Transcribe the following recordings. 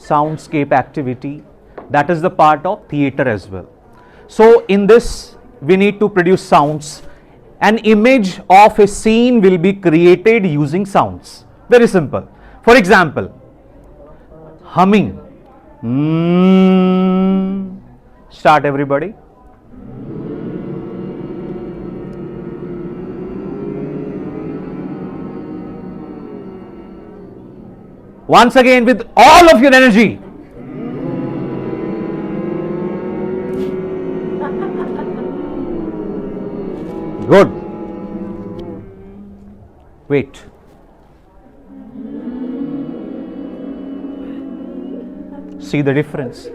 soundscape activity. That is the part of theatre as well. So in this we need to produce sounds. An image of a scene will be created using sounds. Very simple. For example, humming. Start everybody. Once again with all of your energy. Good. Wait. See the difference.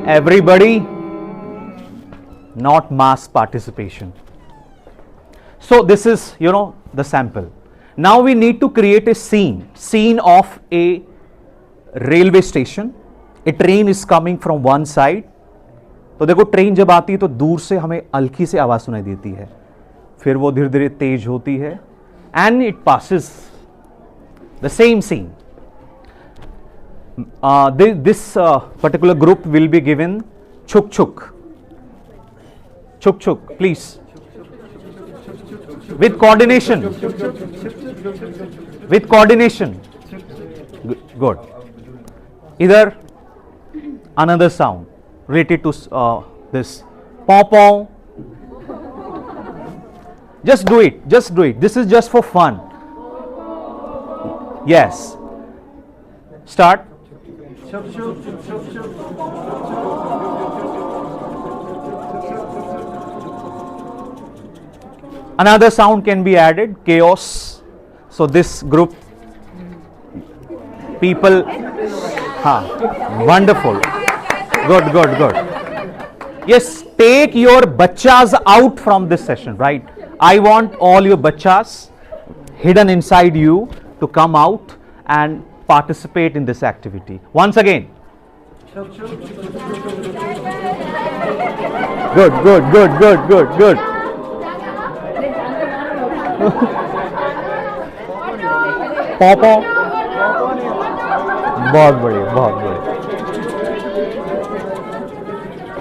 Everybody, not mass participation. So this is, the sample. Now we need to create a scene of a railway station. A train is coming from one side. तो देखो train जब आती है तो दूर से हमें हल्की से आवाज सुनाई देती है, फिर वो धीरे धीरे तेज होती है, and it passes the same scene. This particular group will be given chuk chuk. Chuk chuk, please. With coordination. With coordination. Good. Either another sound related to this. Paw paw. Just do it. Just do it. This is just for fun. Yes. Start. Another sound can be added, chaos. So this group, people, wonderful. Good, good, good. Yes, take your bachas out from this session, right? I want all your bachas hidden inside you to come out and participate in this activity. Once again. Good, good, good, good, good, good. Papa. बहुत बढ़िया, बहुत बढ़िया.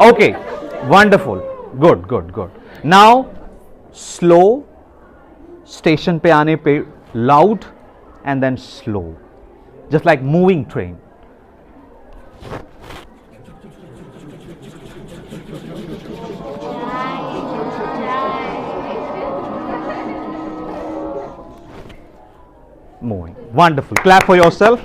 Okay, wonderful. Good, good, good. Now, slow. Station पे आने पे loud and then slow. Just like moving train. Moving. Wonderful. Clap for yourself.